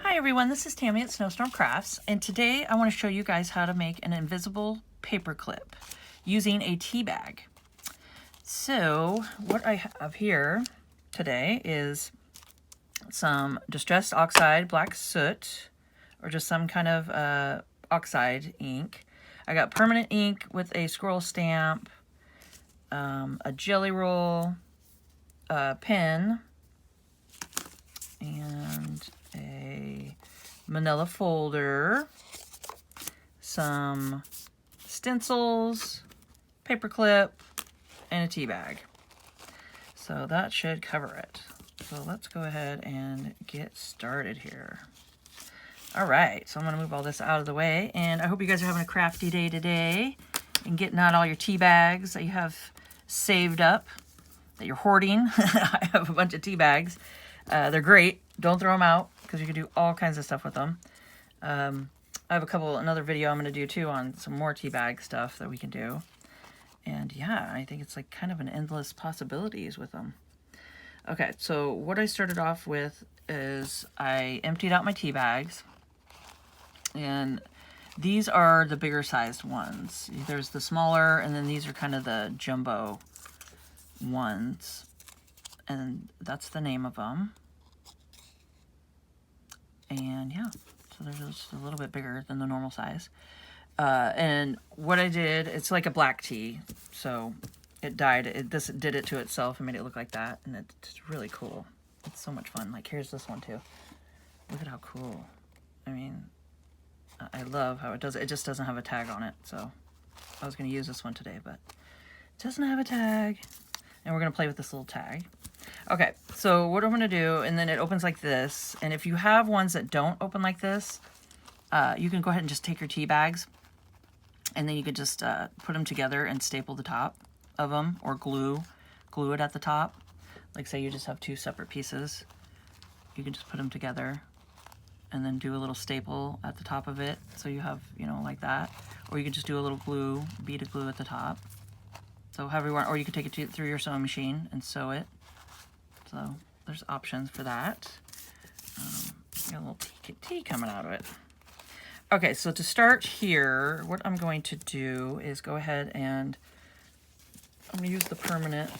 Hi everyone, this is Tammy at Snowstorm Crafts, and today I want to show you guys how to make an invisible paper clip using a tea bag. So what I have here today is some distressed oxide black soot, or just some kind of oxide ink. I got permanent ink with a scroll stamp, a jelly roll, a pen, and a manila folder, some stencils, paper clip, and a tea bag. So that should cover it. So let's go ahead and get started here. All right, so I'm gonna move all this out of the way, and I hope you guys are having a crafty day today and getting out all your tea bags that you have saved up, that you're hoarding. I have a bunch of tea bags. They're great. Don't throw them out because you can do all kinds of stuff with them. I have another video I'm going to do too on some more tea bag stuff that we can do. And yeah, I think it's like kind of an endless possibilities with them. Okay, so what I started off with is I emptied out my tea bags. And these are the bigger sized ones. There's the smaller, and then these are kind of the jumbo ones. And that's the name of them. And yeah, so they're just a little bit bigger than the normal size. And what I did, it's like a black tea, so it dyed. This did it to itself and made it look like that, and it's really cool. It's so much fun. Like, here's this one too. Look at how cool. I mean, I love how it does it. It just doesn't have a tag on it, so I was going to use this one today, but it doesn't have a tag. And we're going to play with this little tag. Okay, so what I'm going to do, and then it opens like this, and if you have ones that don't open like this, you can go ahead and just take your tea bags, and then you could just put them together and staple the top of them, or glue it at the top. Like, say you just have two separate pieces, you can just put them together and then do a little staple at the top of it, so you have, you know, like that. Or you can just do a little glue, bead glue at the top. So however you want, or you can take it through your sewing machine and sew it. So there's options for that. Got a little tea coming out of it. Okay, so to start here, what I'm going to do is go ahead and I'm going to use the permanent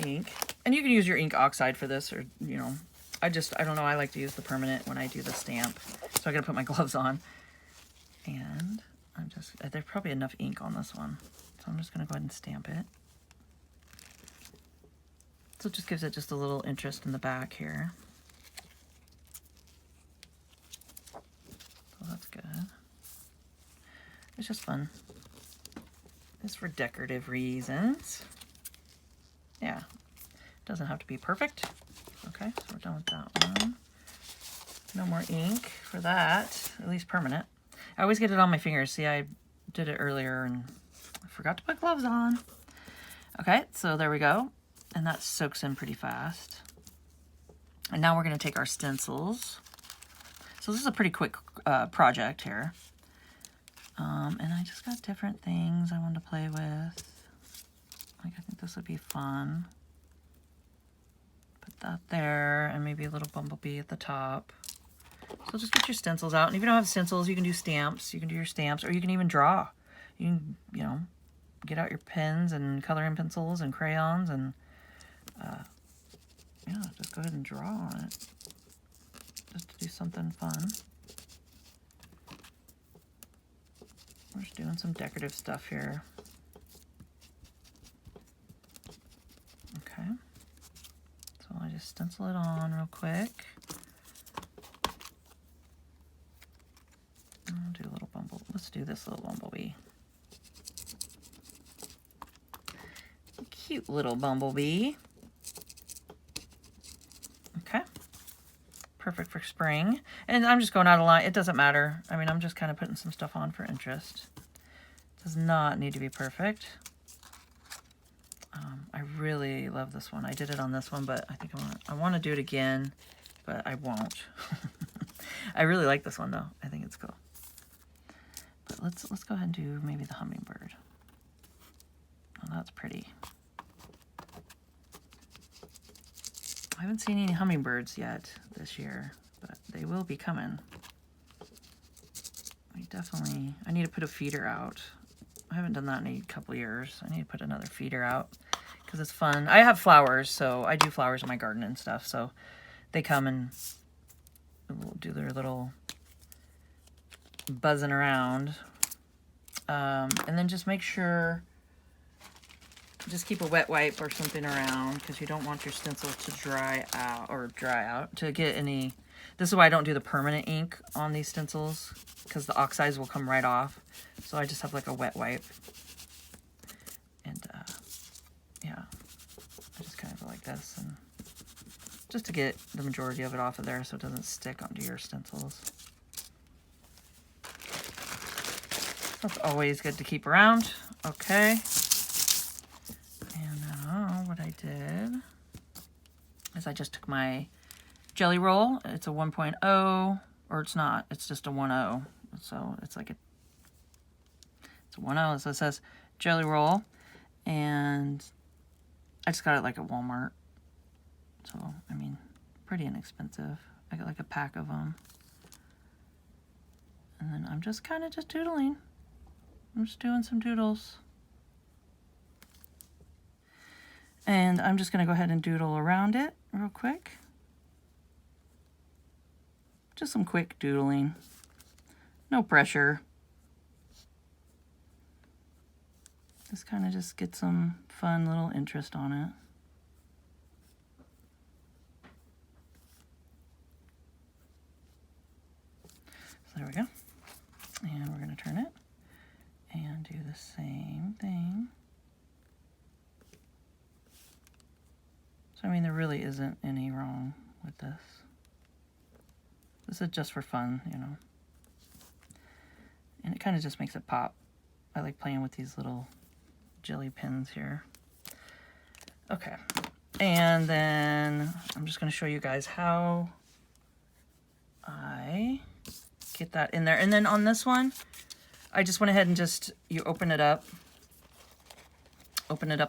ink. And you can use your ink oxide for this, or, you know, I don't know, I like to use the permanent when I do the stamp. So I got to put my gloves on. And there's probably enough ink on this one. So I'm just going to go ahead and stamp it. So it just gives it just a little interest in the back here. So that's good. It's just fun. It's for decorative reasons. Yeah, it doesn't have to be perfect. Okay, so we're done with that one. No more ink for that, at least permanent. I always get it on my fingers. See, I did it earlier and I forgot to put gloves on. Okay, so there we go. And that soaks in pretty fast. And now we're going to take our stencils. So this is a pretty quick project here. And I just got different things I wanted to play with. Like, I think this would be fun. Put that there, and maybe a little bumblebee at the top. So just get your stencils out. And if you don't have stencils, you can do stamps. You can do your stamps, or you can even draw. You can, you know, get out your pens and coloring pencils and crayons and yeah, just go ahead and draw on it. Just to do something fun. We're just doing some decorative stuff here. Okay. So I just stencil it on real quick. I'll do a little bumblebee. Let's do this little bumblebee. Cute little bumblebee. Okay. Perfect for spring. And I'm just going out of line. It doesn't matter. I mean, I'm just kind of putting some stuff on for interest. It does not need to be perfect. I really love this one. I did it on this one, but I think I want to do it again, but I won't. I really like this one though. I think it's cool. But let's go ahead and do maybe the hummingbird. Oh, that's pretty. I haven't seen any hummingbirds yet this year, but they will be coming. I need to put a feeder out. I haven't done that in a couple years. I need to put another feeder out because it's fun. I have flowers, so I do flowers in my garden and stuff, so they come and will do their little buzzing around. And then just make sure, just keep a wet wipe or something around because you don't want your stencil to dry out, to get any. This is why I don't do the permanent ink on these stencils, because the oxides will come right off. So I just have like a wet wipe. And yeah, I just kind of go like this, and just to get the majority of it off of there so it doesn't stick onto your stencils. That's always good to keep around. Okay. And now what I did is I just took my jelly roll. It's a 1.0, or it's not. It's just a 1.0. So it's like it's a 1.0. So it says jelly roll, and I just got it like at Walmart. So I mean, pretty inexpensive. I got like a pack of them, and then I'm just kind of just doodling. I'm just doing some doodles. And I'm just going to go ahead and doodle around it real quick. Just some quick doodling. No pressure. Just kind of just get some fun little interest on it. So there we go. And we're going to turn it and do the same thing. So I mean, there really isn't any wrong with this. This is just for fun, you know. And it kind of just makes it pop. I like playing with these little jelly pins here. Okay. And then I'm just going to show you guys how I get that in there. And then on this one, I just went ahead and you open it up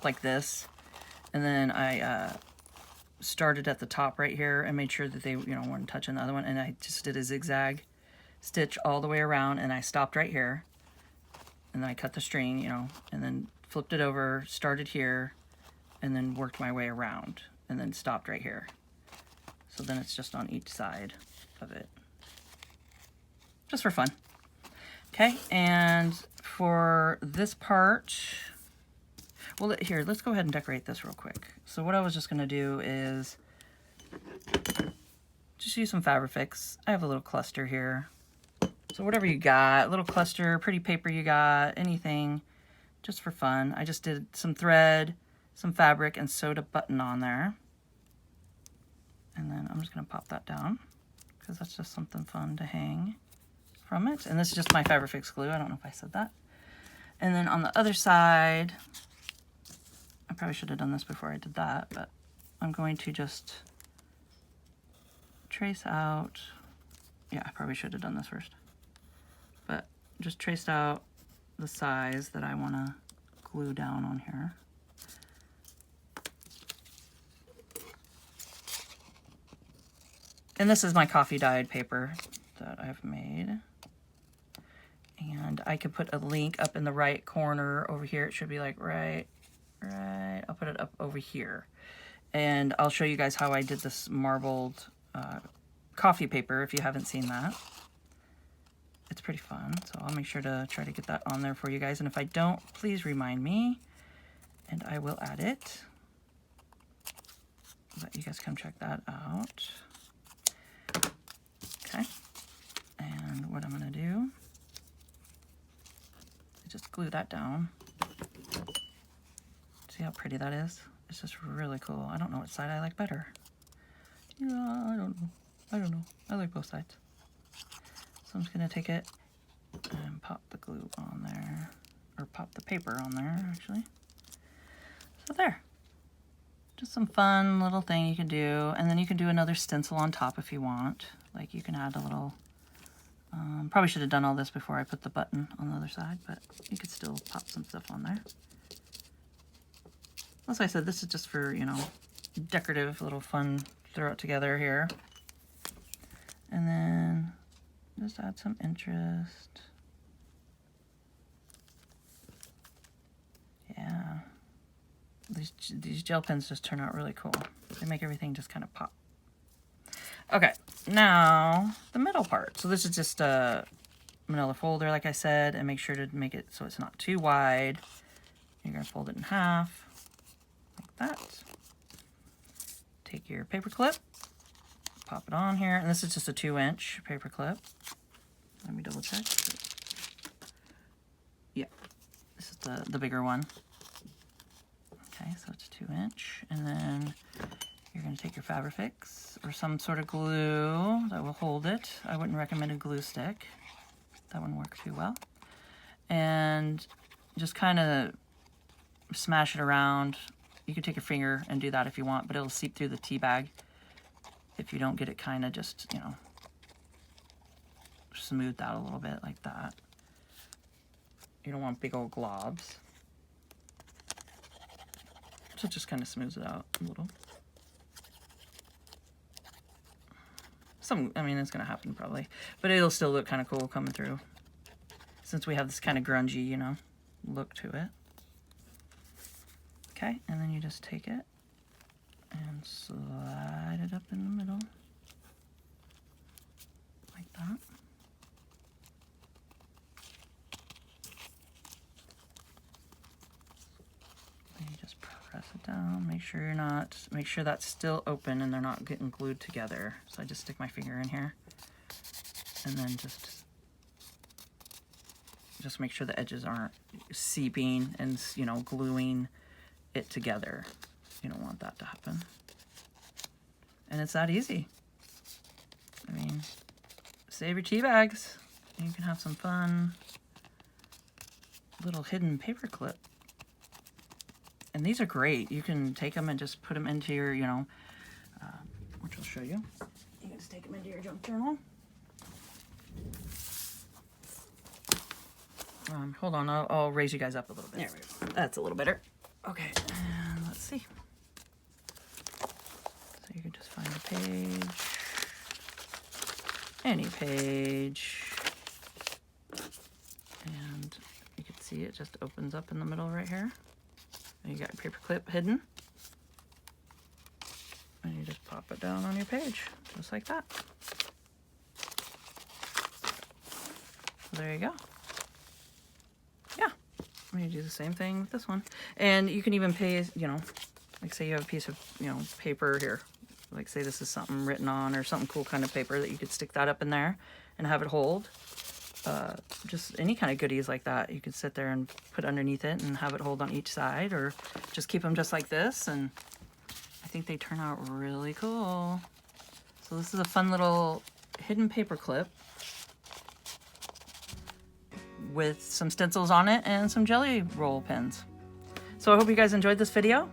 like this. And then I started at the top right here and made sure that they, weren't touching the other one. And I just did a zigzag stitch all the way around, and I stopped right here. And then I cut the string, and then flipped it over, started here, and then worked my way around, and then stopped right here. So then it's just on each side of it. Just for fun. Okay, and for this part, well, here, let's go ahead and decorate this real quick. So what I was just going to do is just use some Fabrifix. I have a little cluster here. So whatever you got, little cluster, pretty paper you got, anything, just for fun. I just did some thread, some fabric, and sewed a button on there. And then I'm just going to pop that down because that's just something fun to hang from it. And this is just my Fabrifix glue. I don't know if I said that. And then on the other side, I probably should have done this before I did that, but I'm going to just trace out, yeah, I probably should have done this first, but just traced out the size that I want to glue down on here. And this is my coffee dyed paper that I've made. And I could put a link up in the right corner over here. It should be like right. I'll put it up over here. And I'll show you guys how I did this marbled coffee paper if you haven't seen that. It's pretty fun. So I'll make sure to try to get that on there for you guys. And if I don't, please remind me and I will add it. Let you guys come check that out. Okay. And what I'm going to do is just glue that down. See how pretty that is? It's just really cool. I don't know what side I like better. Yeah, I don't know. I like both sides. So I'm just going to take it and pop the glue on there. Or pop the paper on there, actually. So there. Just some fun little thing you can do. And then you can do another stencil on top if you want. Like you can add a little... probably should have done all this before I put the button on the other side, but you could still pop some stuff on there. As I said, this is just for, decorative little fun, throw it together here. And then just add some interest. Yeah. These gel pens just turn out really cool. They make everything just kind of pop. Okay, now the middle part. So this is just a manila folder, like I said, and make sure to make it so it's not too wide. You're gonna fold it in half, like that. Take your paper clip, pop it on here, and this is just a 2-inch paper clip. Let me double check. Yeah, this is the bigger one. Okay, so it's 2-inch, and then you're going to take your Fabrifix or some sort of glue that will hold it. I wouldn't recommend a glue stick. That wouldn't work too well. And just kind of smash it around. You could take your finger and do that if you want, but it'll seep through the tea bag if you don't get it kind of just, you know, smoothed out a little bit like that. You don't want big old globs. So it just kind of smooths it out a little. I mean, it's going to happen probably, but it'll still look kind of cool coming through since we have this kind of grungy, you know, look to it. Okay, and then you just take it and slide it up in the middle like that. And you just press it down, make sure that's still open and they're not getting glued together. So I just stick my finger in here and then just make sure the edges aren't seeping and, you know, gluing it together. You don't want that to happen. And it's that easy. I mean, save your tea bags. You can have some fun little hidden paper clip. And these are great. You can take them and just put them into your, you know, which I'll show you. You can just take them into your junk journal. Hold on, I'll raise you guys up a little bit. There we go. That's a little better. Okay, and let's see. So you can just find a page, any page, and you can see it just opens up in the middle right here. And you got your paper clip hidden, and you just pop it down on your page, just like that. So there you go. Yeah, I'm gonna do the same thing with this one. And you can even pay, you know, like say you have a piece of, you know, paper here. Like say this is something written on or something cool kind of paper that you could stick that up in there and have it hold. Just any kind of goodies like that. You could sit there and put underneath it and have it hold on each side, or just keep them just like this. And I think they turn out really cool. So this is a fun little hidden paper clip with some stencils on it and some jelly roll pens. So I hope you guys enjoyed this video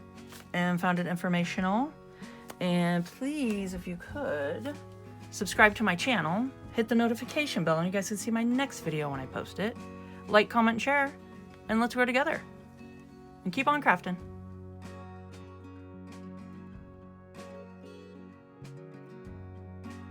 and found it informational. And please, if you could, subscribe to my channel, hit the notification bell, and you guys can see my next video when I post it. Like, comment, and share, and let's grow together. And keep on crafting.